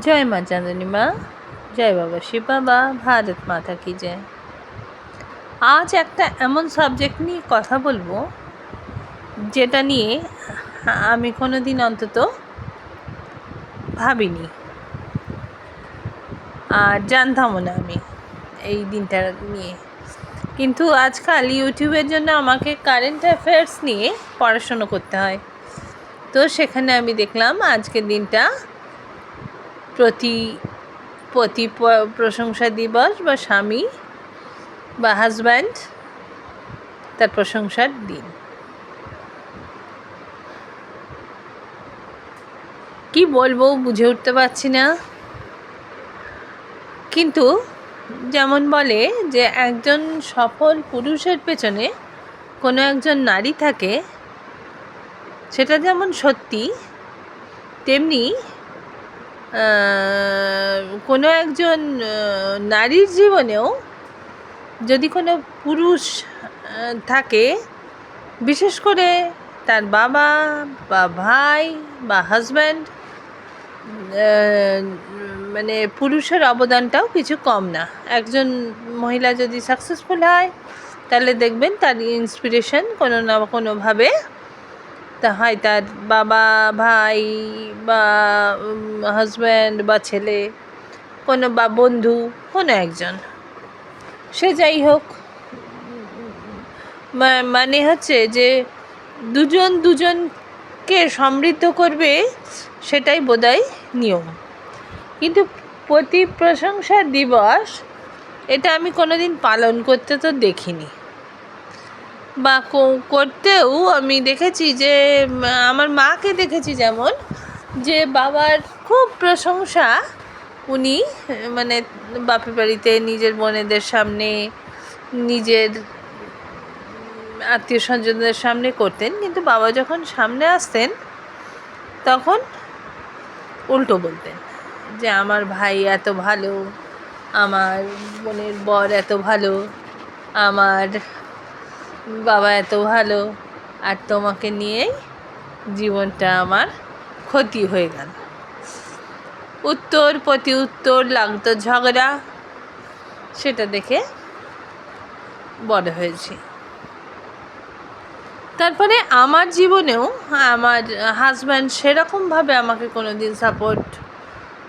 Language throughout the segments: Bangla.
জয় মা চাঁদনী মা, জয় বাবা শিব বাবা, ভারত মাতা কি জয়। আজ একটা এমন সাবজেক্ট নিয়ে কথা বলবো যেটা নিয়ে আমি কোনো দিন অন্তত ভাবিনি আর জানতামও না আমি এই দিনটা নিয়ে। কিন্তু আজকাল ইউটিউবের জন্য আমাকে কারেন্ট অ্যাফেয়ার্স নিয়ে পড়াশুনো করতে হয়। তো সেখানে আমি দেখলাম আজকের দিনটা পতি প্রশংসা দিবস বা স্বামী বা হাজব্যান্ড তার প্রশংসার দিন। কি বলবো বুঝে উঠতে পারছি না। কিন্তু যেমন বলে যে একজন সফল পুরুষের পেছনে কোনো একজন নারী থাকে, সেটা যেমন সত্যি, তেমনি কোনো একজন নারীর জীবনেও যদি কোনো পুরুষ থাকে, বিশেষ করে তার বাবা বা ভাই বা হাজব্যান্ড, মানে পুরুষের অবদানটাও কিছু কম না। একজন মহিলা যদি সাকসেসফুল হয় তাহলে দেখবেন তার ইন্সপিরেশন কোনো না কোনোভাবে তা হয় তার বাবা, ভাই বা হাজব্যান্ড বা ছেলে, কোনো বা বন্ধু, কোনো একজন। সে যাই হোক, মানে হচ্ছে যে দুজনকে সমৃদ্ধ করবে, সেটাই বোধহয় নিয়ম। কিন্তু প্রতি প্রশংসা দিবস এটা আমি কোনোদিন পালন করতে তো দেখিনি, বা করতেও আমি দেখেছি যে আমার মাকে দেখেছি যেমন, যে বাবার খুব প্রশংসা উনি মানে বাপের বাড়িতে নিজের বোনেদের সামনে, নিজের আত্মীয় স্বজনদের সামনে করতেন, কিন্তু বাবা যখন সামনে আসতেন তখন উল্টো বলতেন যে আমার ভাই এত ভালো, আমার বোনের বর এত ভালো, আমার বাবা এত ভালো, আর তোমাকে নিয়েই জীবনটা আমার ক্ষতি হয়ে গেল। উত্তর প্রতি উত্তর লাগতো ঝগড়া, সেটা দেখে বড় হয়েছি। তারপরে আমার জীবনেও আমার হাজব্যান্ড সেরকমভাবে আমাকে কোনো দিন সাপোর্ট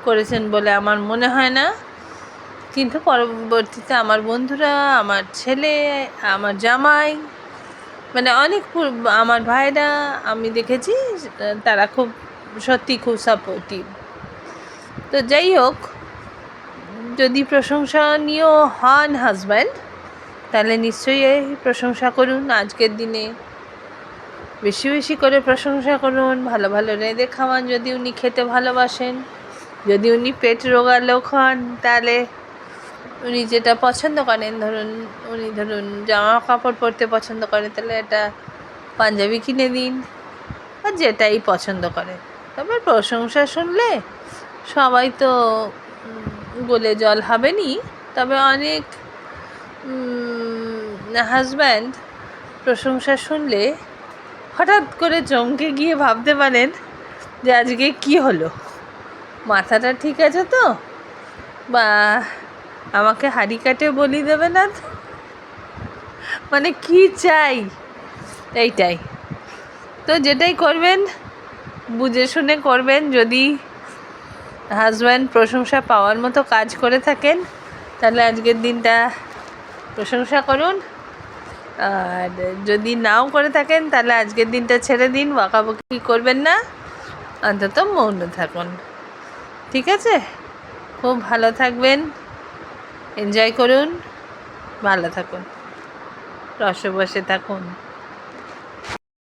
করেছেন বলে আমার মনে হয় না। কিন্তু পরবর্তীতে আমার বন্ধুরা, আমার ছেলে, আমার জামাই, মানে অনেক আমার ভাইরা, আমি দেখেছি তারা খুব সত্যি খুব সাপোর্টিভ। তো যাই হোক, যদি প্রশংসনীয় হন হাজব্যান্ড, তাহলে নিশ্চয়ই এই প্রশংসা করুন। আজকের দিনে বেশি বেশি করে প্রশংসা করুন, ভালো ভালো রেঁধে খাওয়ান যদি উনি খেতে ভালোবাসেন। যদি উনি পেট রোগা লোক হন, তাহলে উনি যেটা পছন্দ করেন, উনি জামা কাপড় পরতে পছন্দ করেন, তাহলে একটা পাঞ্জাবি কিনে দিন, আর যেটাই পছন্দ করে। তবে প্রশংসা শুনলে সবাই তো গলে জল হবেনি। তবে অনেক হাজব্যান্ড প্রশংসা শুনলে হঠাৎ করে চমকে গিয়ে ভাবতে পারেন যে আজকে কি হলো, মাথাটা ঠিক আছে তো, বা আমাকে হাঁড়ি কাটে বলি দেবে না তো, মানে কি চাই এইটাই। তো যেটাই করবেন বুঝে শুনে করবেন। যদি হাজব্যান্ড প্রশংসা পাওয়ার মতো কাজ করে থাকেন, তাহলে আজকের দিনটা প্রশংসা করুন। আর যদি নাও করে থাকেন, তাহলে আজকের দিনটা ছেড়ে দিন, বকাবকি করবেন না, অন্তত মৌন থাকুন। ঠিক আছে? খুব ভালো থাকবেন, এনজয় করুন, ভালো থাকুন, রসে বসে থাকুন।